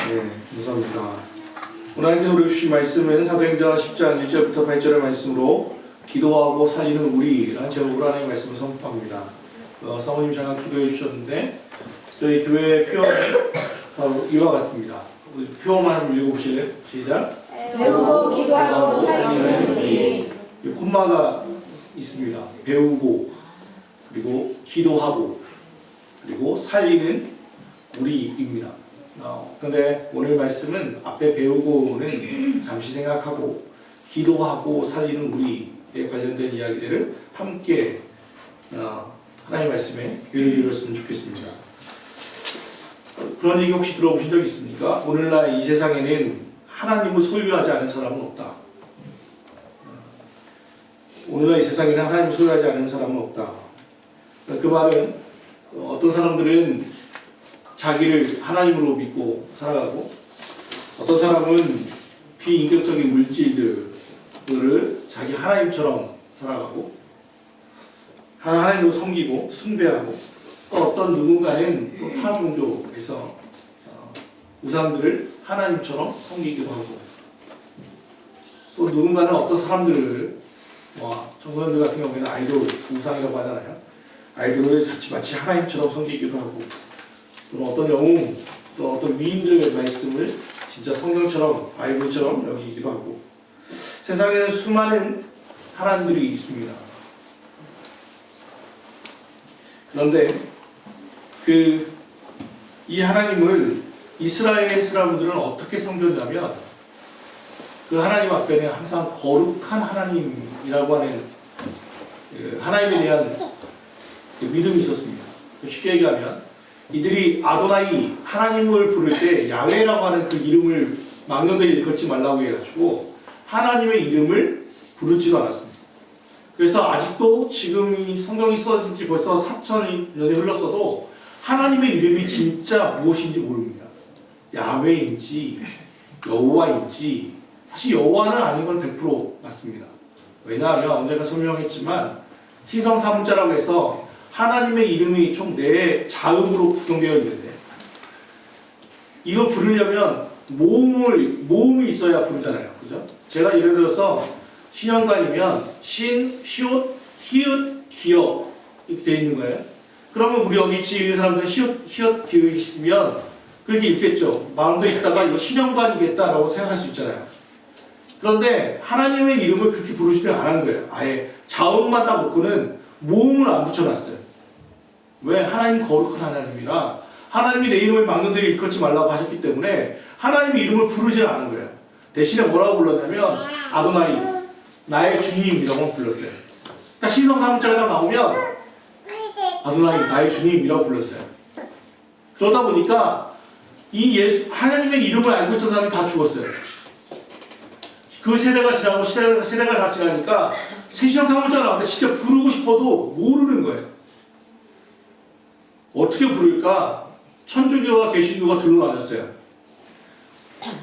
네, 감사합니다. 오늘 하나님께서 우리 주신 말씀은 사도행전 10장 1절부터 8절의 말씀으로 기도하고 살리는 우리라는 제목으로 하나님의 말씀을 선포합니다. 사모님 잠깐 기도해 주셨는데 저희 교회 표어는 바로 이와 같습니다. 표어만 한번 읽어보실래요? 시작. 배우고 기도하고 살리는 우리. 콤마가 있습니다. 배우고 그리고 기도하고 그리고 살리는 우리입니다. 그런데 오늘 말씀은 앞에 배우고는 잠시 생각하고 기도하고 살리는 우리에 관련된 이야기들을 함께 하나님의 말씀에 귀를 기울였으면 좋겠습니다. 그런 얘기 혹시 들어보신 적 있습니까? 오늘날 이 세상에는 하나님을 소유하지 않은 사람은 없다. 오늘날 이 세상에는 하나님을 소유하지 않은 사람은 없다. 그 말은 어떤 사람들은 자기를 하나님으로 믿고 살아가고 어떤 사람은 비인격적인 물질들을 자기 하나님처럼 살아가고 하나님으로 섬기고 숭배하고 또 어떤 누군가는 또 타 종교에서 우상들을 하나님처럼 섬기기도 하고 또 누군가는 어떤 사람들을 청소년들 같은 경우에는 아이돌 우상이라고 하잖아요. 아이돌을 마치 하나님처럼 섬기기도 하고 또 어떤 영웅, 또 어떤 위인들의 말씀을 진짜 성경처럼 바이블처럼 여기기도 하고 세상에는 수많은 하나님들이 있습니다. 그런데 이 하나님을 이스라엘 사람들은 어떻게 섬겼냐면 그 하나님 앞에는 항상 거룩한 하나님이라고 하는 하나님에 대한 믿음이 있었습니다. 쉽게 얘기하면 이들이 아도나이 하나님을 부를 때 야훼라고 하는 그 이름을 망령되이 일컫지 말라고 해가지고 하나님의 이름을 부르지도 않았습니다. 그래서 아직도 지금 이 성경이 써진 지 벌써 4,000년이 흘렀어도 하나님의 이름이 진짜 무엇인지 모릅니다. 야훼인지 여호와인지 사실 여호와는 아닌 건 100% 맞습니다. 왜냐하면 언제가 설명했지만 희성사문자라고 해서 하나님의 이름이 총 4 자음으로 구성되어 있는데 이걸 부르려면 모음이 있어야 부르잖아요. 그죠? 제가 예를 들어서 신현관이면 신, 시옷, 히읗, 기역 이렇게 되어 있는 거예요. 그러면 우리 여기 지금 있는 사람들은 히읗, 기역이 있으면 그렇게 읽겠죠. 마음도 있다가 이거 신현관이겠다라고 생각할 수 있잖아요. 그런데 하나님의 이름을 그렇게 부르지를 않은 거예요. 아예 자음만 딱 놓고는 모음을 안 붙여놨어요. 왜? 하나님 거룩한 하나님이라 하나님이 내 이름을 망령되이 일컫지 말라고 하셨기 때문에 하나님의 이름을 부르지 않은 거예요. 대신에 뭐라고 불렀냐면 아도나이, 나의 주님이라고 불렀어요. 그러니까 신성사문자가 나오면 아도나이, 나의 주님이라고 불렀어요. 그러다 보니까 이 하나님의 이름을 알고 있던 사람이 다 죽었어요. 그 세대가 지나고 세대가 다 지나니까 신성사문자가 나왔는데 진짜 부르고 싶어도 모르는 거예요. 어떻게 부를까? 천주교와 개신교가 둘로 나뉘었어요.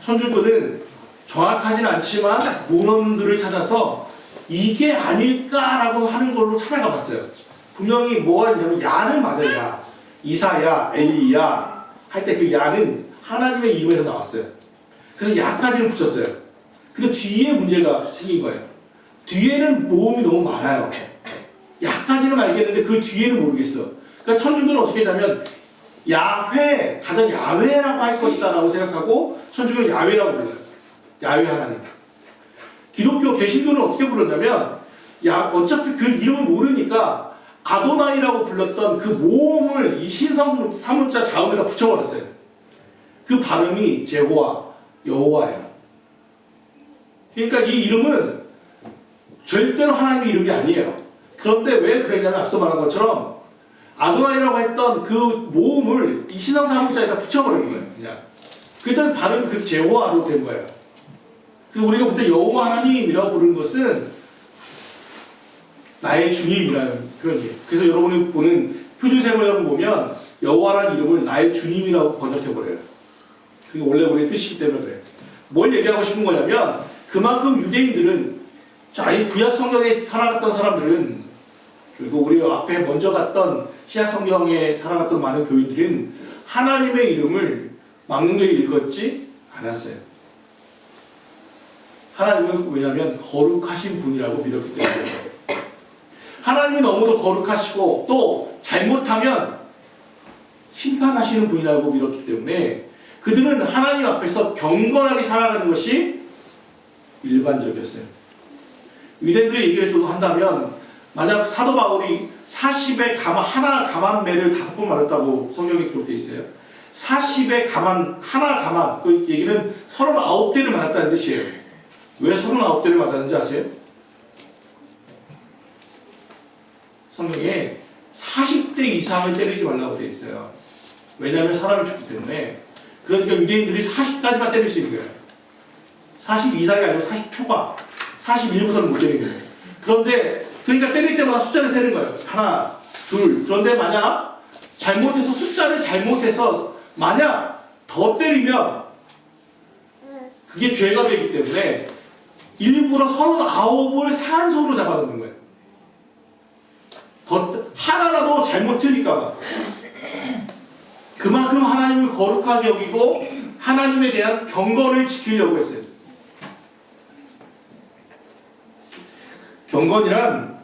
천주교는 정확하진 않지만 문헌들을 찾아서 이게 아닐까라고 하는 걸로 찾아가 봤어요. 분명히 뭐가 있냐면 야는 맞아요. 야. 이사야, 엘리야 할 때 그 야는 하나님의 이름에서 나왔어요. 그래서 야까지는 붙였어요. 근데 뒤에 문제가 생긴 거예요. 뒤에는 모음이 너무 많아요. 야까지는 알겠는데 그 뒤에는 모르겠어. 그러니까 천주교는 어떻게 했냐면 야훼, 가장 야훼라고 할 것이다 라고 생각하고 천주교는 야훼라고 불러요. 야훼 하나님. 기독교 개신교는 어떻게 불렀냐면 어차피 그 이름을 모르니까 아도나이라고 불렀던 그 모음을 이 신사문자 자음에다 붙여버렸어요. 그 발음이 제호와, 여호와예요. 그러니까 이 이름은 절대로 하나님의 이름이 아니에요. 그런데 왜 그랬냐면 앞서 말한 것처럼 아도나이라고 했던 그 모음을 이 신성사문자에다 붙여버리는 거예요. 그냥. 그랬더니 발음이 그렇게 제호와로 된 거예요. 그래서 우리가 볼 때 여호와 하나님이라고 부르는 것은 나의 주님이라는 표현이에요. 그래서 여러분이 보는 표준세번역을 보면 여호와라는 이름을 나의 주님이라고 번역해버려요. 그게 원래 우리의 뜻이기 때문에 그래요. 뭘 얘기하고 싶은 거냐면 그만큼 유대인들은 이 구약 성경에 살아갔던 사람들은 그리고 우리 앞에 먼저 갔던 시약 성경에 살아갔던 많은 교인들은 하나님의 이름을 망령되게 읽었지 않았어요. 하나님은 왜냐하면 거룩하신 분이라고 믿었기 때문에. 하나님이 너무도 거룩하시고 또 잘못하면 심판하시는 분이라고 믿었기 때문에 그들은 하나님 앞에서 경건하게 살아가는 것이 일반적이었어요. 유대인들의 얘기를 좀 한다면 만약 사도 바울이 40의 하나 가만매를 5번 맞았다고 성경에 기록되어 있어요. 40의 하나 가만, 그 얘기는 39대를 맞았다는 뜻이에요. 왜 39대를 맞았는지 아세요? 성경에 40대 이상을 때리지 말라고 되어 있어요. 왜냐하면 사람을 죽기 때문에. 그러니까 유대인들이 40까지만 때릴 수 있는 거예요. 40 이상이 아니고 40초가 41부터는 못 때리는 거예요. 그런데 그러니까 때릴 때마다 숫자를 세는 거예요. 하나, 둘. 그런데 만약 잘못해서 숫자를 잘못해서 만약 더 때리면 그게 죄가 되기 때문에 일부러 39을 산소로 잡아놓는 거예요. 하나라도 잘못 틀릴까 봐. 그만큼 하나님을 거룩하게 여기고 하나님에 대한 경건을 지키려고 했어요. 경건이란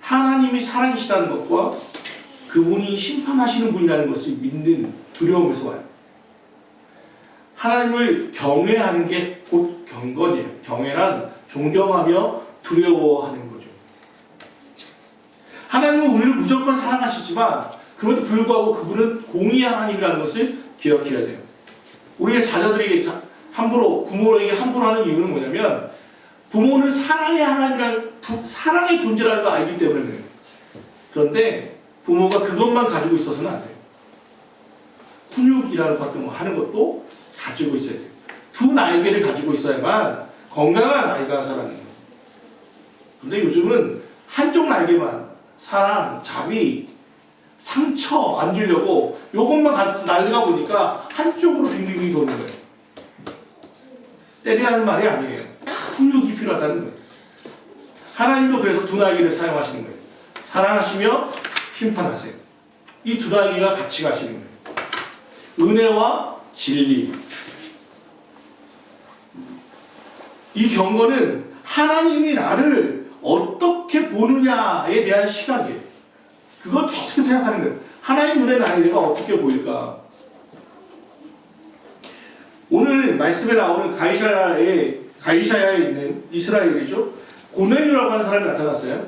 하나님이 살아계시다는 것과 그분이 심판하시는 분이라는 것을 믿는 두려움에서 와요. 하나님을 경외하는 게 곧 경건이에요. 경외란 존경하며 두려워하는 거죠. 하나님은 우리를 무조건 사랑하시지만 그럼에도 불구하고 그분은 공의의 하나님이라는 것을 기억해야 돼요. 우리의 자녀들에게 부모에게 함부로 하는 이유는 뭐냐면 부모는 사랑의 하나님이라는 사랑의 존재라는 걸 알기 때문에 그래요. 그런데 부모가 그것만 가지고 있어서는 안 돼요. 훈육이라는 것 하는 것도 가지고 있어야 돼요. 두 날개를 가지고 있어야만 건강한 아이가 자라는 거예요. 그런데 요즘은 한쪽 날개만 사랑, 자비, 상처 안 주려고 요것만 날려가 보니까 한쪽으로 빙빙빙 도는 거예요. 때리라는 말이 아니에요. 훈육이 필요하다는 거예요. 하나님도 그래서 두 날개를 사용하시는 거예요. 사랑하시며 심판하세요. 이 두 날개가 같이 가시는 거예요. 은혜와 진리. 이 경건은 하나님이 나를 어떻게 보느냐에 대한 시각이에요. 그걸 계속 생각하는 거예요. 하나님 눈에 나의 내가 어떻게 보일까? 오늘 말씀에 나오는 가이사야에 있는 이스라엘이죠. 고넬료라고 하는 사람이 나타났어요.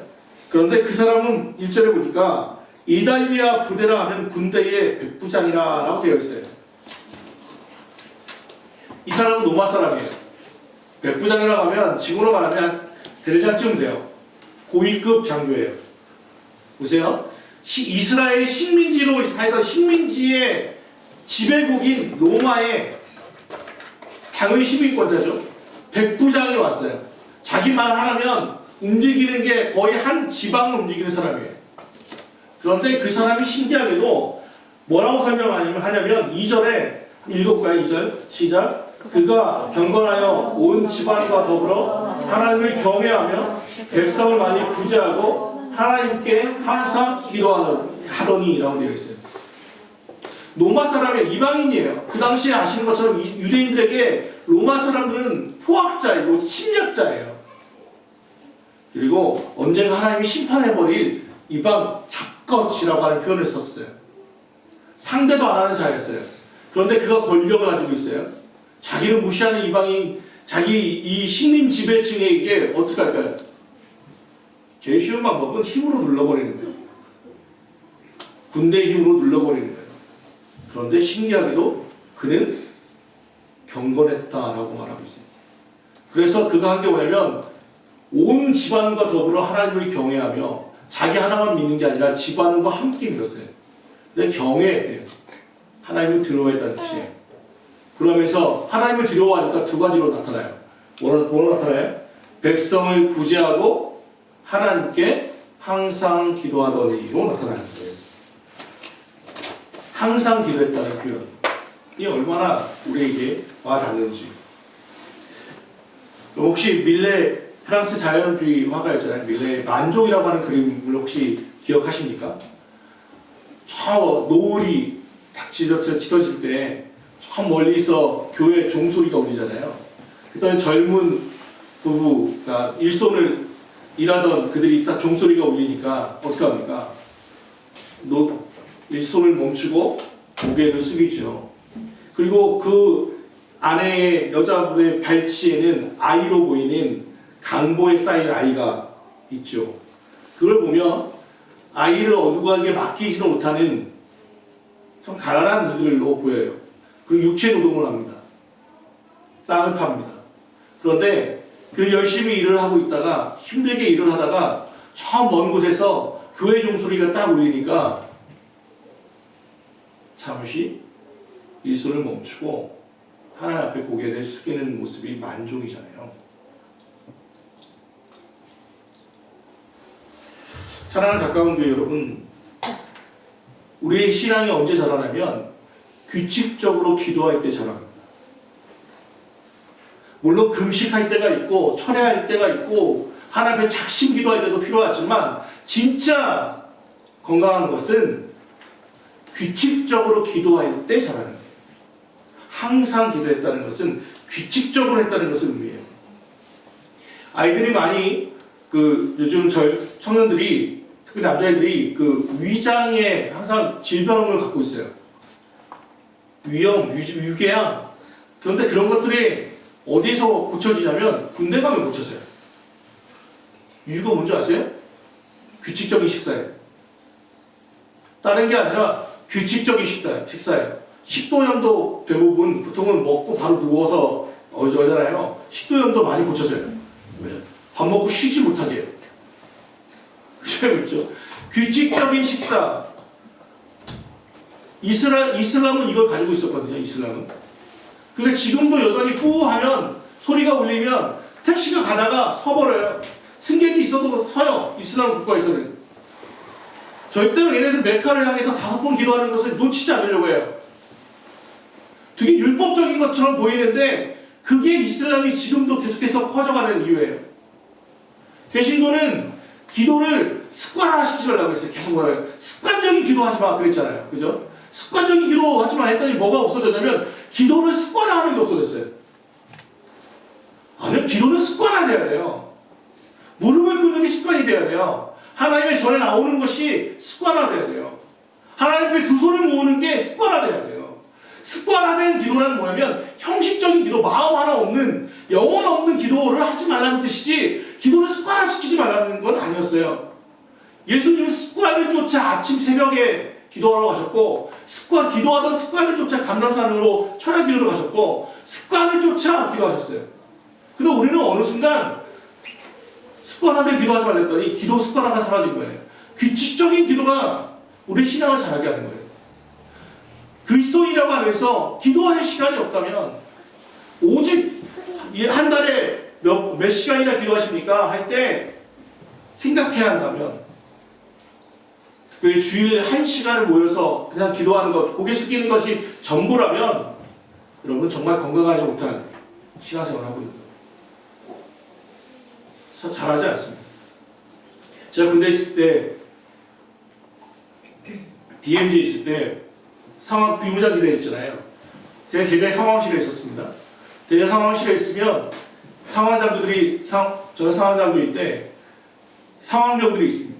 그런데 그 사람은 1절에 보니까 이달리아 부대라 하는 군대의 백부장이라고 되어 있어요. 이 사람은 로마 사람이에요. 백부장이라고 하면 지금으로 말하면 대대장쯤 돼요. 고위급 장교예요. 보세요. 이스라엘 식민지로 살던 식민지의 지배국인 로마의 당의 시민권자죠. 백부장이 왔어요. 자기 말 하나면 움직이는 게 거의 한 지방을 움직이는 사람이에요. 그런데 그 사람이 신기하게도 뭐라고 설명하냐면 2절에 읽어볼까요? 2절 시작. 그가 경건하여 온 집안과 더불어 하나님을 경외하며 백성을 많이 구제하고 하나님께 항상 기도하더니 라고 되어 있어요. 로마 사람이 이방인이에요. 그 당시에 아시는 것처럼 유대인들에게 로마 사람들은 포악자이고 침략자예요. 그리고 언젠가 하나님이 심판해버릴 이방 잡것이라고 하는 표현을 썼어요. 상대도 안 하는 자였어요. 그런데 그가 권력을 가지고 있어요. 자기를 무시하는 이방인, 자기 이 식민 지배층에게 어떻게 할까요? 제일 쉬운 방법은 힘으로 눌러버리는 거예요. 군대의 힘으로 눌러버리는 거예요. 그런데 신기하게도 그는 경건했다라고 말하고 있어요. 그래서 그가 한 게 뭐냐면 온 집안과 더불어 하나님을 경외하며 자기 하나만 믿는 게 아니라 집안과 함께 믿었어요. 근데 경외해요. 하나님을 두려워했다는 뜻이에요. 그러면서 하나님을 두려워하니까 두 가지로 나타나요. 뭐로 나타나요? 백성을 구제하고 하나님께 항상 기도하더니로 나타나는 거예요. 항상 기도했다는 표현. 이 얼마나 우리에게 와닿는지. 혹시 밀레 프랑스 자연주의 화가였잖아요. 밀레 만종이라고 하는 그림을 혹시 기억하십니까? 저 노을이 딱 짙어질 때 저 멀리서 교회 종소리가 울리잖아요. 그때 젊은 부부가 일손을 일하던 그들이 딱 종소리가 울리니까 어떻게 합니까? 일손을 멈추고 고개를 숙이죠. 그리고 그 아내의 여자분의 발치에는 아이로 보이는 강보에 쌓인 아이가 있죠. 그걸 보면 아이를 어둑하게 맡기지도 못하는 좀 가난한 이들로 보여요. 그 육체 노동을 합니다. 땅을 팝니다. 그런데 그 열심히 일을 하고 있다가 힘들게 일을 하다가 저 먼 곳에서 교회 종소리가 딱 울리니까 잠시 일손을 멈추고 하나님 앞에 고개를 숙이는 모습이 만족이잖아요. 사랑하는 가까운 교회 여러분, 우리의 신앙이 언제 자라나면 규칙적으로 기도할 때 자랍니다. 물론 금식할 때가 있고 철회할 때가 있고 하나님 앞에 작심 기도할 때도 필요하지만 진짜 건강한 것은 규칙적으로 기도할 때 자라는 거예요. 항상 기도했다는 것은 규칙적으로 했다는 것을 의미해요. 아이들이 많이 요즘 청년들이 특히 남자애들이 위장에 항상 질병을 갖고 있어요. 위염, 위궤양. 그런데 그런 것들이 어디서 고쳐지냐면 군대 가면 고쳐져요. 이유가 뭔지 아세요? 규칙적인 식사예요. 다른 게 아니라 규칙적인 식사예요. 식도염도 대부분 보통은 먹고 바로 누워서 어쩌잖아요. 식도염도 많이 고쳐져요. 왜? 밥 먹고 쉬지 못하게 해요. 그렇죠? 규칙적인 식사. 이슬람은 이걸 가지고 있었거든요. 이슬람은. 그러니까 지금도 여전히 뿌하면 소리가 울리면 택시가 가다가 서버려요. 승객이 있어도 서요. 이슬람 국가에서는. 절대로 얘네들 메카를 향해서 5번 기도하는 것을 놓치지 않으려고 해요. 되게 율법적인 것처럼 보이는데 그게 이슬람이 지금도 계속해서 커져가는 이유예요. 개신교는 기도를 습관화시키지 말라고 했어요. 계속 뭐라요? 습관적인 기도하지 마 그랬잖아요. 그죠? 습관적인 기도하지 마 했더니 뭐가 없어졌냐면 기도를 습관화하는 게 없어졌어요. 아니요, 기도는 습관화돼야 돼요. 무릎을 꿇는 게 습관이 돼야 돼요. 하나님의 전에 나오는 것이 습관화돼야 돼요. 하나님 앞에 두 손을 모으는 게 습관화돼야 돼요. 습관화된 기도란 뭐냐면 형식적인 기도, 마음 하나 없는, 영혼 없는 기도를 하지 말라는 뜻이지 기도를 습관화시키지 말라는 건 아니었어요. 예수님은 습관을 쫓아 아침 새벽에 기도하러 가셨고 기도하던 습관을 쫓아 감람산으로 철야 기도로 가셨고 습관을 쫓아 기도하셨어요. 근데 우리는 어느 순간 습관화된 기도하지 말랬더니 기도 습관화가 사라진 거예요. 규칙적인 기도가 우리 신앙을 자라게 하는 거예요. 그리스도인이라고 하면서 기도할 시간이 없다면 오직 한 달에 몇 시간이나 기도하십니까? 할 때 생각해야 한다면 특별히 주일 1시간을 모여서 그냥 기도하는 것, 고개 숙이는 것이 전부라면 여러분 정말 건강하지 못한 신앙생활을 하고 있는 거예요. 잘하지 않습니다. 제가 군대에 있을 때 DMZ에 있을 때 비무장지대에 있잖아요. 제가 제대 상황실에 있었습니다. 제대 상황실에 있으면 저는 상황장교일 때 상황병들이 있습니다.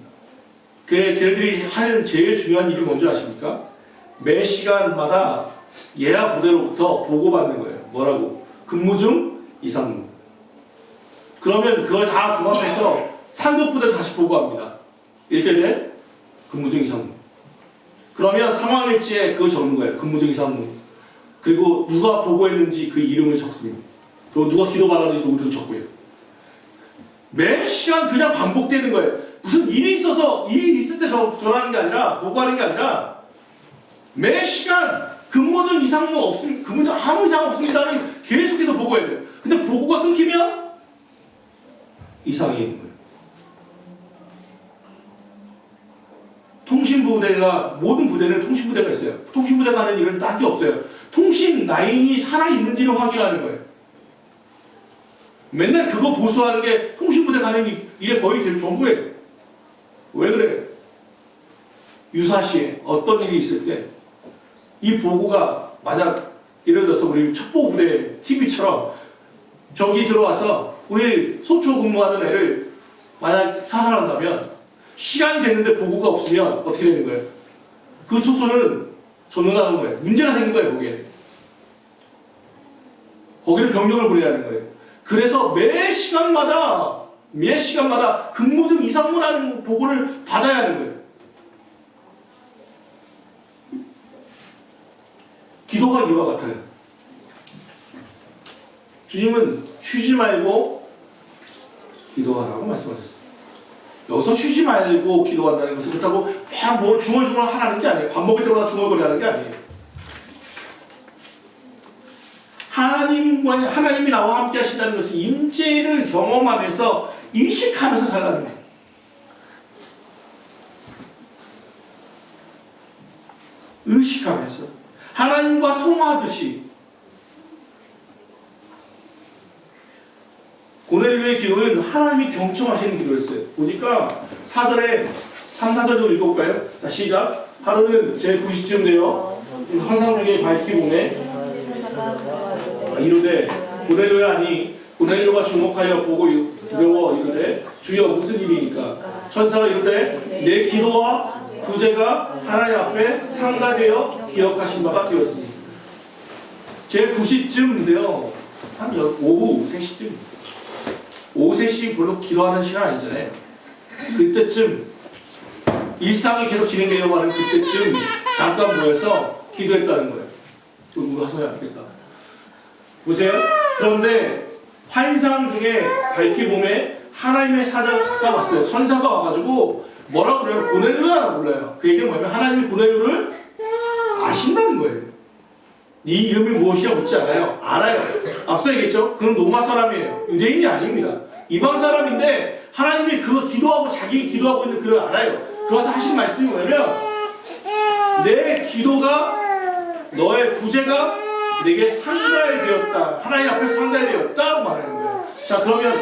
걔들이 하는 제일 중요한 일이 뭔지 아십니까? 매 시간마다 예하 부대로부터 보고받는 거예요. 뭐라고? 근무 중 이상무. 그러면 그걸 다 종합해서 상급 부대 다시 보고합니다. 1대대 근무 중 이상무. 그러면 상황일지에 그거 적는 거예요. 근무 중 이상무. 그리고 누가 보고했는지 그 이름을 적습니다. 그리고 누가 기도 받았는지도 우리도 적고요. 매 시간 그냥 반복되는 거예요. 무슨 일이 있을 때 전하는 게 아니라, 보고하는 게 아니라, 매 시간 근무 중 이상무 없습니다. 근무 중 아무 이상 없습니다는 계속해서 보고해야 돼요. 근데 보고가 끊기면 이상이 있는 거예요. 모든 부대는 통신부대가 있어요. 통신부대가 하는 일은 딱히 없어요. 통신 라인이 살아있는지를 확인하는 거예요. 맨날 그거 보수하는 게 통신부대가 하는 일에 거의 제일 전부예요. 왜 그래? 유사시에 어떤 일이 있을 때 이 보고가 만약 예를 들어서 우리 첩보부대 TV처럼 저기 들어와서 우리 소초 근무하는 애를 만약 사살한다면 시간이 됐는데 보고가 없으면 어떻게 되는 거예요? 그 초소는 전원하는 거예요. 문제가 생긴 거예요, 거기에. 거기를 병력을 보내야 하는 거예요. 그래서 매 시간마다 근무중 이상무라는 보고를 받아야 하는 거예요. 기도가 이와 같아요. 주님은 쉬지 말고 기도하라고 말씀하셨어요. 여기서 쉬지 말고 기도한다는 것은 그렇다고 그냥 뭘 중얼중얼 하라는 게 아니에요. 밥 먹을 때마다 중얼거리 하는 게 아니에요. 하나님이 나와 함께 하신다는 것은 임재를 경험하면서 인식하면서 살라는 거예요. 의식하면서 하나님과 통화하듯이. 고넬료의 기도는 하나님이 경청하시는 기도였어요. 보니까 3, 4절도 읽어볼까요? 자, 시작. 하루는 제 90쯤 되어 환상 중에 밝히 보매 이르되 고넬료야 하니 고넬료가 주목하여 보고 두려워 이르되 주여 무슨 일이니까? 천사가 이르되 내 기도와 구제가 하나님 앞에 상달되어 기억하신 바가 되었으니. 제 90쯤인데요. 한 오후 3시쯤. 오후 3시 별로 기도하는 시간 아니잖아요. 그때쯤 일상이 계속 진행되려고 하는 그때쯤 잠깐 모여서 기도했다는 거예요. 누가 하소야 알겠다. 보세요. 그런데 환상 중에 밝히 보매 하나님의 사자가 왔어요. 천사가 와가지고 뭐라고 그래요? 고넬료라고 불러요. 그 얘기는 뭐냐면 하나님이 고넬료를 아신다는 거예요. 네 이름이 무엇이냐 묻지 않아요. 알아요. 앞서 얘기했죠? 그는 로마 사람이에요. 유대인이 아닙니다. 이방 사람인데 하나님이 그거 기도하고 자기 기도하고 있는 그걸 알아요. 그래서 하신 말씀이 뭐냐면 내 기도가 너의 구제가 내게 상달되었다. 하나님 앞에 상달되었다고 말하는 거예요. 자, 그러면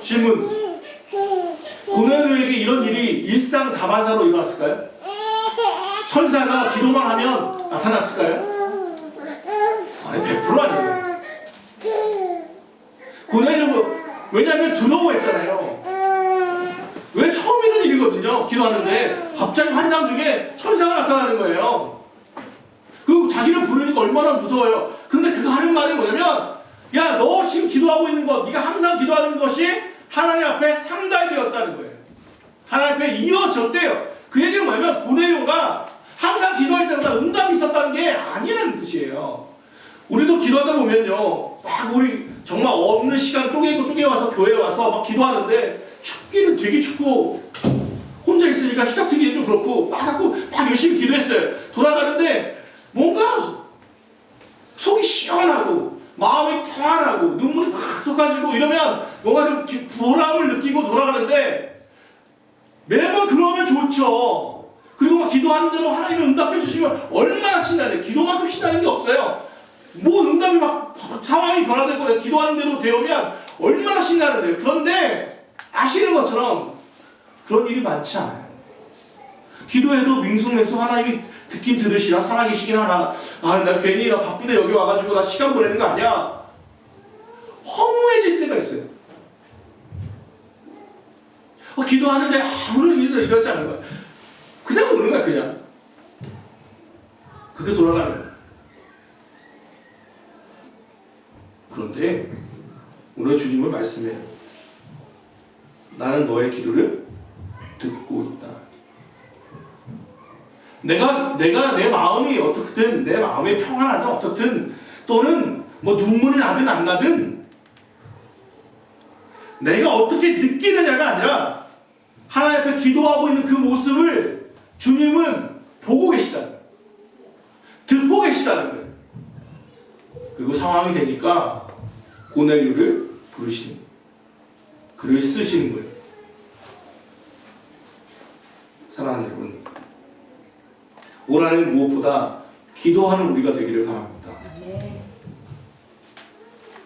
질문. 고넬료에게 이런 일이 일상 다반사로 일어났을까요? 천사가 기도만 하면 나타났을까요? 아니, 100% 아니에요. 고넬료, 왜냐하면 두려워했잖아요. 왜 처음 있는 일이거든요. 기도하는데 갑자기 환상 중에 천사가 나타나는 거예요. 그리고 자기를 부르니까 얼마나 무서워요. 그런데 그가 하는 말이 뭐냐면 야, 너 지금 기도하고 있는 것, 네가 항상 기도하는 것이 하나님 앞에 상달되었다는 거예요. 하나님 앞에 이어졌대요. 그 얘기는 뭐냐면 고넬료가 항상 기도할 때마다 응답이 있었다는 게 아니라는 뜻이에요. 우리도 기도하다 보면요, 막 우리 정말 없는 시간 쪼개 와서 교회에 와서 막 기도하는데 춥기는 되게 춥고 혼자 있으니까 히닥트기는 좀 그렇고 막 열심히 기도했어요. 돌아가는데 뭔가 속이 시원하고 마음이 평안하고 눈물이 막 쏟아지고 이러면 뭔가 좀 보람을 느끼고 돌아가는데 매번 그러면 좋죠. 그리고 막 기도하는 대로 하나님이 응답해 주시면 얼마나 신나요. 기도만큼 신나는 게 없어요. 뭐 응답이 막 상황이 변화되고 기도하는 대로 되오면 얼마나 신나는데요. 그런데 아시는 것처럼 그런 일이 많지 않아요. 기도해도 밍숭맹숭 하나님이 듣긴 들으시나 살아계시긴 하나, 아, 나 괜히 나 바쁜데 여기 와가지고 나 시간 보내는 거 아니야. 허무해질 때가 있어요. 기도하는데 아무런 일이 일어나지 않는 거야. 그냥 오는 거야, 그냥. 그게 돌아가는 거야. 그런데 오늘 주님은 말씀해요. 나는 너의 기도를 듣고 있다. 내가 내 마음이 어떻든 내 마음이 평안하든 어떻든 또는 뭐 눈물이 나든 안 나든 내가 어떻게 느끼느냐가 아니라 하나님 앞에 기도하고 있는 그 모습을 주님은 보고 계시다는 거예요. 듣고 계시다는 거예요. 그리고 상황이 되니까 고넬료를 부르시는 거예요. 글을 쓰시는 거예요. 사랑하는 여러분, 올 한해는 무엇보다 기도하는 우리가 되기를 바랍니다.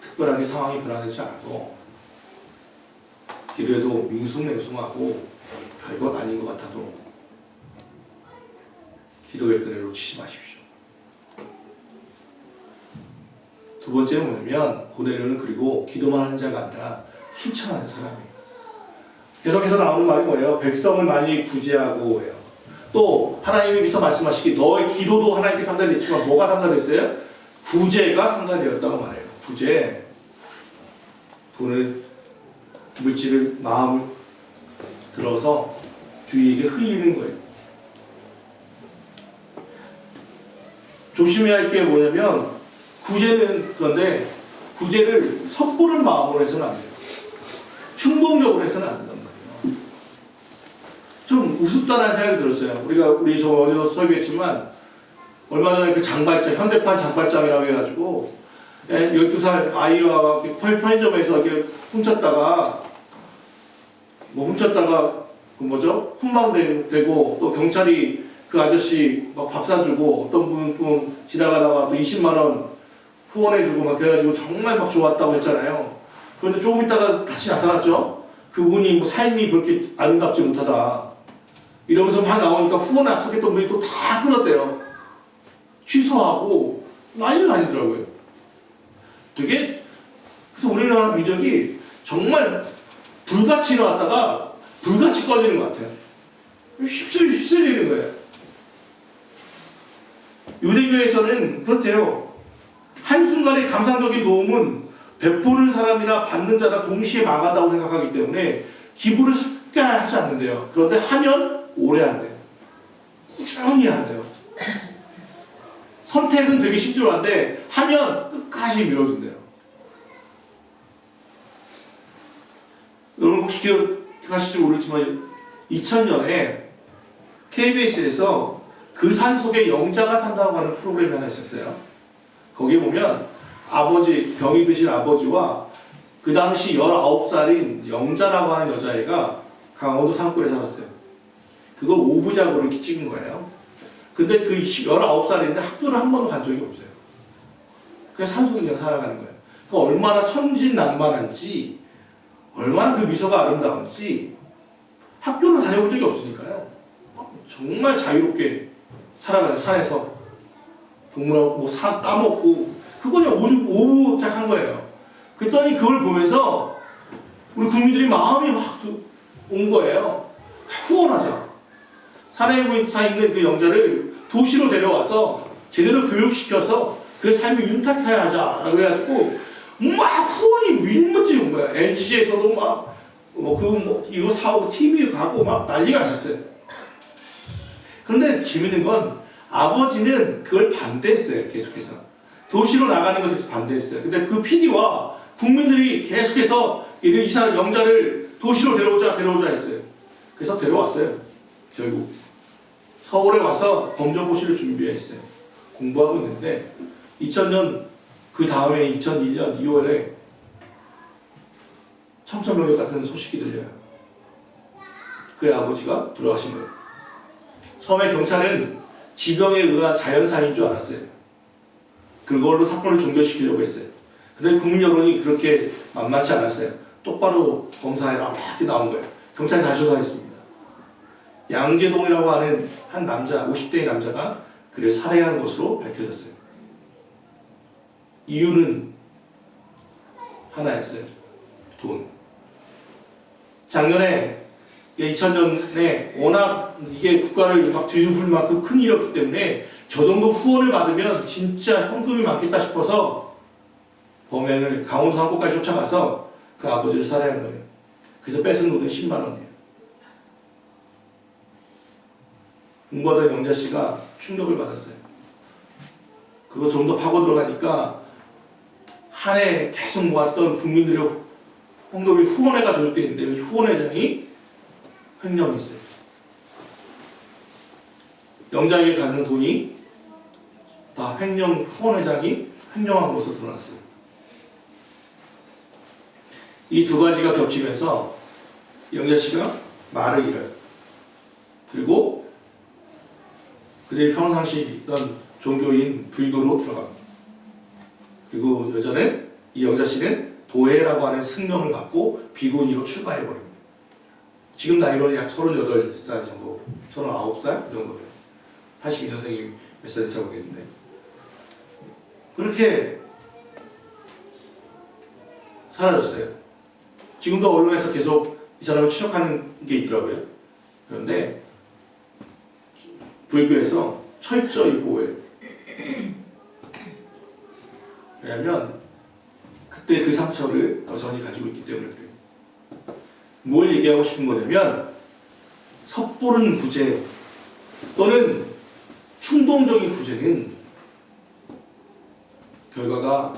특별하게 상황이 변화되지 않아도 기도해도 밍숭맹숭하고 별것 아닌 것 같아도 기도의 그늘로 치지 마십시오. 두 번째는 뭐냐면 고넬료는 그리고 기도만 하는 자가 아니라 실천하는 사람이에요. 계속해서 나오는 말이 뭐예요? 백성을 많이 구제하고 해요. 또 하나님께서 말씀하시기 너의 기도도 하나님께 상달됐지만 뭐가 상달됐어요? 구제가 상달되었다고 말해요. 구제. 돈을 물질을 마음을 들어서 주위에게 흘리는 거예요. 조심해야 할 게 뭐냐면 구제는 그런데 구제를 섣부른 마음으로 해서는 안 돼요. 충동적으로 해서는 안 된단 말이에요. 좀 우습다는 생각이 들었어요. 우리 저 어제도 설교했지만 얼마 전에 그 장발장 현대판 장발장이라고 해가지고 12살 아이와 편의점에서 이렇게 훔쳤다가 그 뭐죠? 훈방되고 또 경찰이 그 아저씨 막 밥 사주고 어떤 분 지나가다가 또 20만 원 후원해주고 막 그래가지고 정말 막 좋았다고 했잖아요. 그런데 조금 있다가 다시 나타났죠. 그분이 뭐 삶이 그렇게 아름답지 못하다 이러면서 막 나오니까 후원 약속했던 분이 또 다 끊었대요. 취소하고 난리가 아니더라고요. 되게 그래서 우리나라 민족이 정말 불같이 일어났다가 불같이 꺼지는 것 같아요. 휩쓸리는 거예요. 유대교에서는 그렇대요. 한순간의 감상적인 도움은 베푸는 사람이나 받는 자나 동시에 망한다고 생각하기 때문에 기부를 습관하지 않는데요. 그런데 하면 오래 한대요. 꾸준히 한대요. 선택은 되게 신중한데 하면 끝까지 밀어준대요. 여러분 혹시 기억하실지 모르지만 2000년에 KBS에서 그 산 속에 영자가 산다고 하는 프로그램이 하나 있었어요. 거기에 보면 병이 드신 아버지와 그 당시 19살인 영자라고 하는 여자애가 강원도 산골에 살았어요. 그거 5부작으로 이렇게 찍은 거예요. 근데 그 19살인데 학교를 한 번도 간 적이 없어요. 그냥 산속에 그냥 살아가는 거예요. 그 얼마나 천진난만한지, 얼마나 그 미소가 아름다운지, 학교를 다녀본 적이 없으니까요. 정말 자유롭게 살아가는 산에서 동물하고 뭐 따먹고, 그거 그냥 오부작 한 거예요. 그랬더니 그걸 보면서 우리 국민들이 마음이 확 온 거예요. 후원하자. 산에 있는 그 영자를 도시로 데려와서 제대로 교육시켜서 그 삶을 윤택하게 하자라고 해가지고 막 후원이 밀무지 온 거야. LG에서도 막 이거 사오고 TV 가고 막 난리가 났었어요. 그런데 재밌는 건 아버지는 그걸 반대했어요. 계속해서 도시로 나가는 걸 계속 반대했어요. 근데 그 PD와 국민들이 계속해서 이 사람 영자를 도시로 데려오자 했어요. 그래서 데려왔어요. 결국 서울에 와서 검정고시를 준비했어요. 공부하고 있는데 2000년 그 다음에 2001년 2월에 청천벽력 같은 소식이 들려요. 그의 아버지가 돌아가신 거예요. 처음에 경찰은 지병에 의한 자연사인 줄 알았어요. 그걸로 사건을 종결시키려고 했어요. 근데 국민 여론이 그렇게 만만치 않았어요. 똑바로 검사해라 이렇게 나온 거예요. 경찰이 다시 조사했습니다. 양재동이라고 하는 한 남자, 50대의 남자가 그를 살해한 것으로 밝혀졌어요. 이유는 하나였어요. 돈. 작년에 2000년에 워낙 이게 국가를 막 뒤집을 만큼 큰 일이었기 때문에 저 정도 후원을 받으면 진짜 현금이 많겠다 싶어서 범행을 강원도 산골까지 쫓아가서 그 아버지를 살해한 거예요. 그래서 뺏은 돈은 10만 원이에요. 공부하던 영자 씨가 충격을 받았어요. 그거 좀 더 파고 들어가니까 한 해 계속 모았던 국민들의 홍도비 후원회가 조직되어 있는데 이 후원회장이 횡령했어요. 영자에게 가는 돈이 다 후원회장이 횡령한 것으로 드러났어요. 이 두 가지가 겹치면서 영자 씨가 말을 잃어요. 그리고 그들이 평상시 있던 종교인 불교로 들어갑니다. 그리고 여전히 이 영자 씨는 도해라고 하는 승명을 받고 비구니로 출가해버립니다. 지금 나이로는 약 38살 정도, 39살 정도예요. 82년생이 몇 살인지 모르겠는데 그렇게 사라졌어요. 지금도 언론에서 계속 이 사람을 추적하는 게 있더라고요. 그런데 부회교에서 철저히 보호해요. 왜냐하면 그때 그 상처를 여전히 가지고 있기 때문에 그래요. 뭘 얘기하고 싶은 거냐면 섣부른 구제 또는 충동적인 구제는 결과가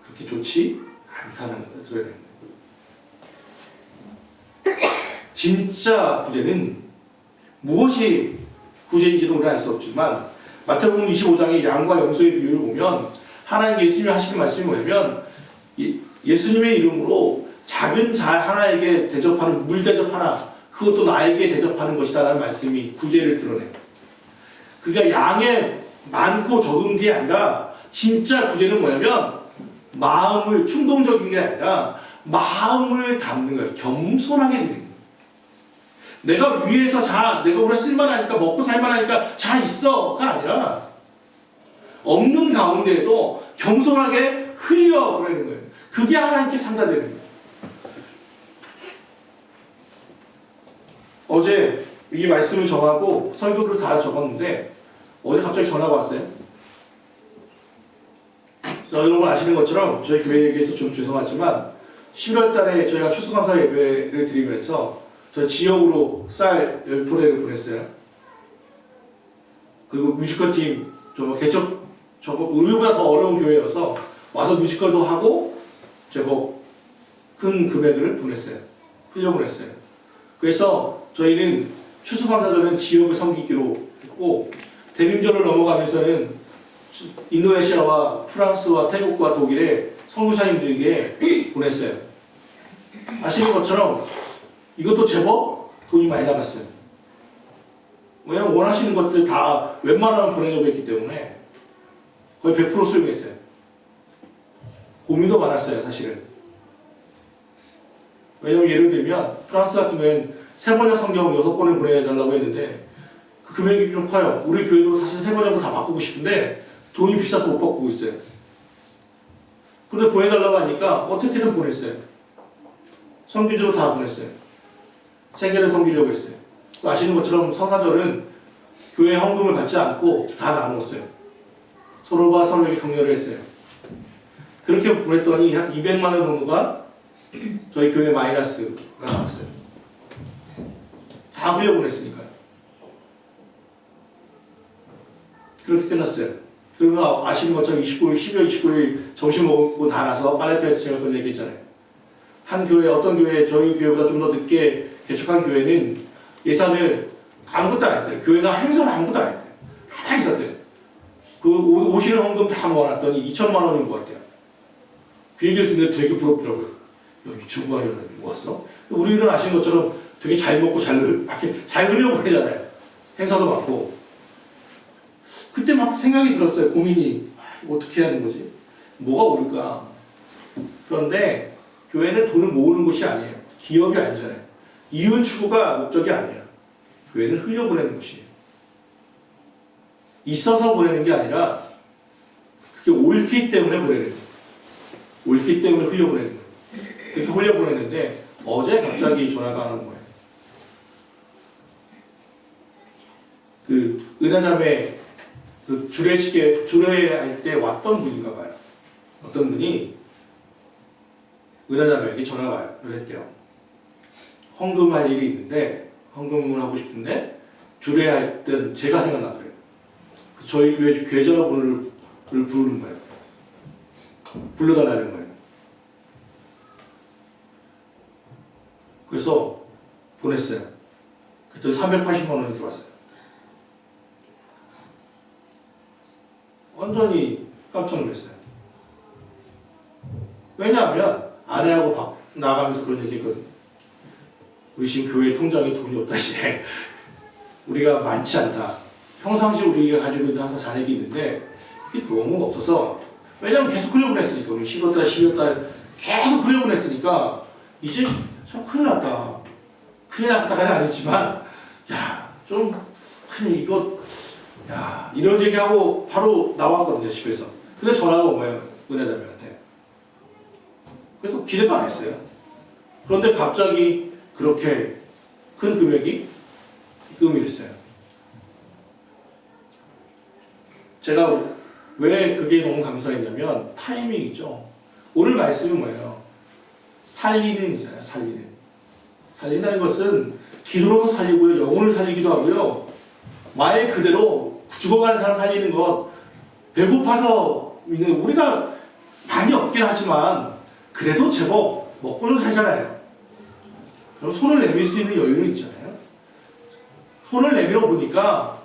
그렇게 좋지 않다는 것을 진짜 구제는 무엇이 구제인지도 우리는 알 수 없지만 마태복음 25장의 양과 염소의 비유를 보면 하나님 예수님이 하시는 말씀이 뭐냐면 예수님의 이름으로 작은 자 하나에게 대접하는 물 대접 하나 그것도 나에게 대접하는 것이다 라는 말씀이 구제를 드러내요. 그러니까 양에 많고 적은 게 아니라 진짜 구제는 뭐냐면 마음을 충동적인 게 아니라 마음을 담는 거예요. 겸손하게 드리는 거예요. 내가 위에서 내가 오래 쓸만하니까 먹고 살만하니까 있어가 아니라 없는 가운데에도 겸손하게 흘려보내는 거예요. 그게 하나님께 상달되는 거예요. 어제 이 말씀을 정하고 설교를 다 적었는데 어제 갑자기 전화가 왔어요. 여러분 아시는 것처럼 저희 교회에게서 좀 죄송하지만 11월 달에 저희가 추수감사 예배를 드리면서 저희 지역으로 쌀 10포대를 보냈어요. 그리고 뮤지컬 팀 개척 우리보다 더 어려운 교회여서 와서 뮤지컬도 하고 제법 큰 금액을 보냈어요. 흘려보냈어요. 그래서 저희는 추수감사절은 지역을 섬기기로 했고 대림절을 넘어가면서는 인도네시아와 프랑스와 태국과 독일의 선교사님들에게 보냈어요. 아시는 것처럼 이것도 제법 돈이 많이 나갔어요. 왜냐면 원하시는 것들 다 웬만하면 보내려고 했기 때문에 거의 100% 수용했어요. 고민도 많았어요, 사실은. 왜냐면 예를 들면 프랑스 같은 경우에는 세번역 성경 6권을 보내달라고 했는데 그 금액이 좀 커요. 우리 교회도 사실 세번역으로 다 바꾸고 싶은데 돈이 비싸서 못 바꾸고 있어요. 그런데 보내달라고 하니까 어떻게든 보냈어요. 선교지로 다 보냈어요. 세계를 섬기려고 했어요. 아시는 것처럼 성사절은 교회 헌금을 받지 않고 다 나누었어요. 서로가 서로에게 격려를 했어요. 그렇게 보냈더니 한 200만 원 정도가 저희 교회 마이너스가 나왔어요. 다 흘려보냈으니까요. 그렇게 끝났어요. 그러면 아시는 것처럼 12월 29일 점심 먹고 나가서 팔레트에서 제가 그런 얘기 했잖아요. 한 교회, 어떤 교회, 저희 교회보다 좀 더 늦게 개척한 교회는 예산을 아무것도 안 했대요. 교회가 행사를 아무것도 안 했대요. 하나 있었대요. 그 오시는 헌금 다 모아놨더니 2천만 원이 모았대요. 그 얘기를 듣는데 되게 부럽더라고요. 야, 2천만 원이 모았어? 우리는 아시는 것처럼 되게 잘 먹고 잘 흘려보내잖아요. 행사도 많고. 그때 막 생각이 들었어요. 고민이. 이거 어떻게 해야 하는 거지? 뭐가 옳을까? 그런데 교회는 돈을 모으는 곳이 아니에요. 기업이 아니잖아요. 이윤 추구가 목적이 아니에요. 교회는 흘려보내는 것이에요. 있어서 보내는 게 아니라 그게 옳기 때문에 보내는 거예요. 옳기 때문에 흘려보내는 거예요. 그렇게 흘려보내는데 어제 갑자기 전화가 오는 거예요. 그 은하자매 그 주례할 때 왔던 분인가 봐요. 어떤 분이 은하자매에게 전화가 했대요. 헌금할 일이 있는데 헌금을 하고 싶은데 주례할 때 제가 생각나더래요. 저희 교회 계좌번호를 부르는 거예요. 불러달라는 거예요. 그래서 보냈어요. 그때 380만 원이 들어왔어요. 완전히 깜짝 놀랐어요. 왜냐하면 아내하고 나가면서 그런 얘기 했거든요. 우리 지금 교회 통장에 돈이 없다시 우리가 많지 않다. 평상시 우리가 가지고 있는 항상 잔액이 있는데 그게 너무 없어서 왜냐하면 계속 흘려보냈으니까 우리 10월달 12월달 계속 흘려보냈으니까 이제 참 큰일 났다. 큰일 났다가 아니지만 좀 큰일 이거 이런 얘기하고 바로 나왔거든요 집에서. 근데 전화가 온 거예요 은혜자매한테. 그래서 기대도 안 했어요. 그런데 갑자기 그렇게 큰 금액이 입금이 됐어요. 제가 왜 그게 너무 감사했냐면 타이밍이죠. 오늘 말씀은 뭐예요? 살리는 이잖아요. 살리는. 살린다는 것은 기도로도 살리고요. 영혼을 살리기도 하고요. 말 그대로 죽어가는 사람 살리는 것, 배고파서 우리가 많이 없긴 하지만 그래도 제법 먹고는 살잖아요. 그럼 손을 내밀 수 있는 여유는 있잖아요. 손을 내밀어 보니까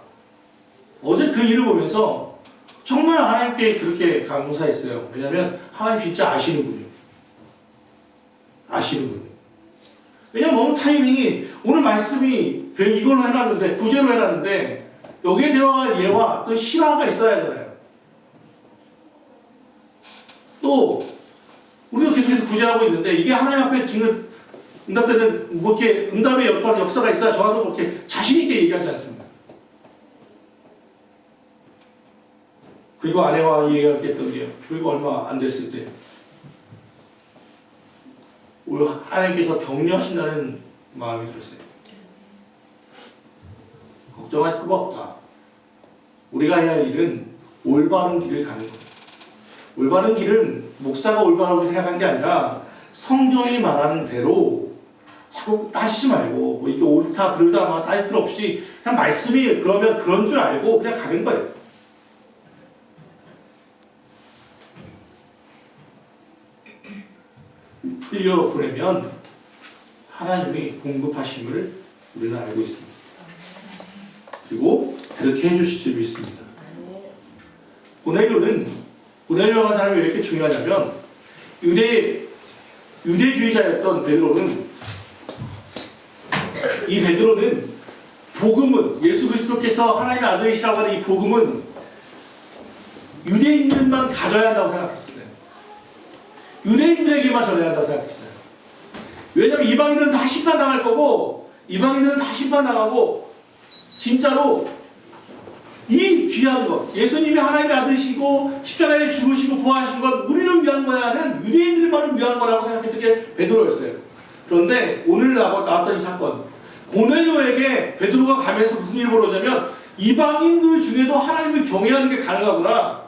어제 그 일을 보면서 정말 하나님께 그렇게 감사했어요. 왜냐하면 하나님 진짜 아시는군요. 아시는군요. 왜냐면 너무 타이밍이 오늘 말씀이 이걸로 해놨는데 구제로 해놨는데 여기에 들어갈 예와 또 실화가 있어야 하잖아요. 또 우리도 계속해서 구제하고 있는데 이게 하나님 앞에 지금 응답되는 뭐 이렇게 응답의 역사가 있어야 저와도 그렇게 자신 있게 얘기하지 않습니다. 그리고 아내와 얘기했던 게 그리고 얼마 안 됐을 때 우리 하나님께서 격려하신다는 마음이 들었어요. 걱정할 필요가 없다. 우리가 해야 할 일은 올바른 길을 가는 거예요. 올바른 길은 목사가 올바르다고 생각한 게 아니라 성경이 말하는 대로 자꾸 따지지 말고 뭐 이게 옳다 그러다 막 따질 필요 없이 그냥 말씀이 그러면 그런 줄 알고 그냥 가는 거예요. 흘려 보내면 하나님이 공급하심을 우리는 알고 있습니다. 그리고 그렇게 해주실 줄 믿습니다. 고넬료라는 사람이 왜 이렇게 중요하냐면 유대주의자였던 베드로는 이 베드로는 복음은 예수 그리스도께서 하나님의 아들이시라고 하는 이 복음은 유대인들만 가져야 한다고 생각했어요. 유대인들에게만 전해야 한다고 생각했어요. 왜냐하면 이방인들은 다 심판당할 거고 이방인들은 다 심판당하고 진짜로 이 귀한 것 예수님이 하나님의 아들이시고 십자가에 죽으시고 부활하신 것 우리를 위한 거야 하는 유대인들만을 위한 거라고 생각했던 게 베드로였어요. 그런데 오늘 나왔던 이 사건 고넬료에게 베드로가 가면서 무슨 일이 벌어졌냐면 이방인들 중에도 하나님을 경외하는 게 가능하구나.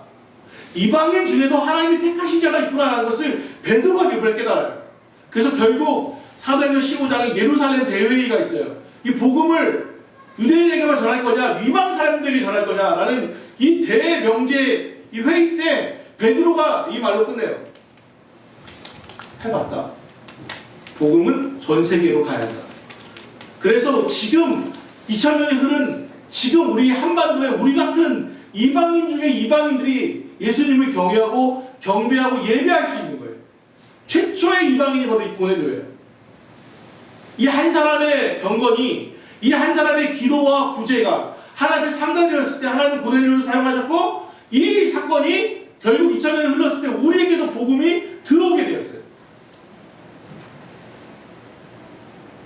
이방인 중에도 하나님이 택하신 자가 있구나라는 것을 베드로가 이번에 깨달아요. 그래서 결국 사도행전 15장에 예루살렘 대회의가 있어요. 이 복음을 유대인에게만 전할 거냐 이방 사람들에게 전할 거냐라는 이 대명제 이 회의 때 베드로가 이 말로 끝내요. 해봤다. 복음은 전 세계로 가야 한다. 그래서 지금 2000년이 흐른 지금 우리 한반도에 우리 같은 이방인 중에 이방인들이 예수님을 경외하고 경배하고 예배할 수 있는 거예요. 최초의 이방인이 바로 이 고넬료예요. 이 한 사람의 경건이 이 한 사람의 기도와 구제가 하나님의 상단되었을 때 하나님 고넬료를 사용하셨고 이 사건이 결국 2000년이 흘렀을 때 우리에게도 복음이 들어오게 되었어요.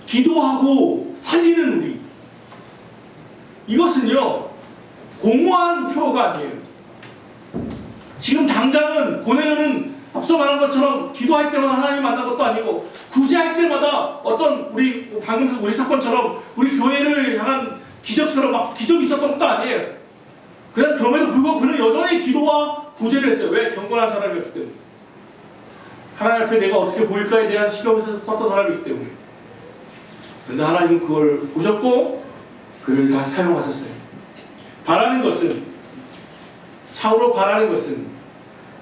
기도하고 살리는 우리 이것은요 공허한 표가 아니에요. 지금 당장은 고넬료는 앞서 말한 것처럼 기도할 때마다 하나님 만난 것도 아니고 구제할 때마다 어떤 우리 방금 우리 사건처럼 우리 교회를 향한 기적처럼 막 기적이 있었던 것도 아니에요. 그냥 그럼에도 불구하고 그는 여전히 기도와 구제를 했어요. 왜? 경건한 사람이었기 때문에. 하나님 앞에 내가 어떻게 보일까에 대한 신경을 썼던 사람이기 때문에. 그런데 하나님은 그걸 보셨고 그를 다 사용하셨어요. 바라는 것은 차후로 바라는 것은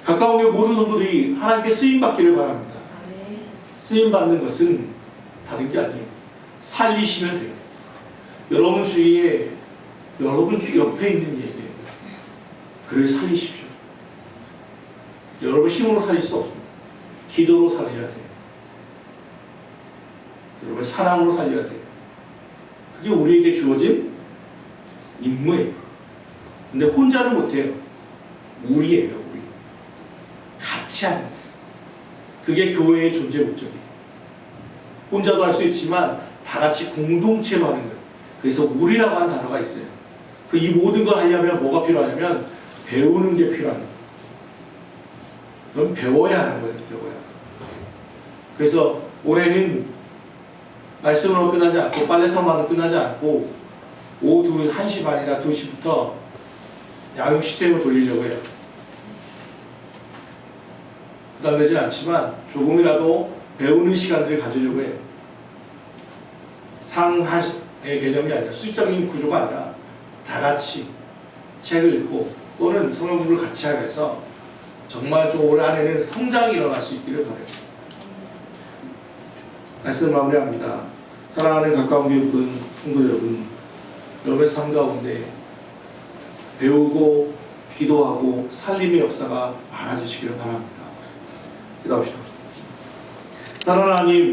가까운 교회 모든 성도들이 하나님께 쓰임받기를 바랍니다. 쓰임받는 것은 다른 게 아니에요. 살리시면 돼요. 여러분 주위에 여러분 옆에 있는 얘기예요. 그를 살리십시오. 여러분 힘으로 살릴 수 없습니다. 기도로 살려야 돼요. 여러분 사랑으로 살려야 돼요. 그게 우리에게 주어진 임무예요. 근데 혼자는 못해요. 우리예요. 우리. 같이 하는 거예요. 그게 교회의 존재 목적이에요. 혼자도 할 수 있지만 다 같이 공동체로 하는 거예요. 그래서 우리라고 하는 단어가 있어요. 그 이 모든 걸 하려면 뭐가 필요하냐면 배우는 게 필요한 거예요. 그럼 배워야 하는 거예요. 배워야. 그래서 올해는 말씀으로 끝나지 않고 빨래터만으로 끝나지 않고 오후 1시 반이나 2시부터 야유 시스템을 돌리려고 해요. 부담되진 않지만 조금이라도 배우는 시간들을 가지려고 해요. 상하의 개념이 아니라 수직적인 구조가 아니라 다 같이 책을 읽고 또는 성경 공부를 같이 하면서 정말 좀 올 한해는 성장이 일어날 수 있기를 바랍니다. 말씀 마무리합니다. 사랑하는 가까운 교육분, 성도 여러분, 여러분의 삶 가운데 배우고 기도하고 살림의 역사가 많아지시기를 바랍니다. 기도합시다. 하나님,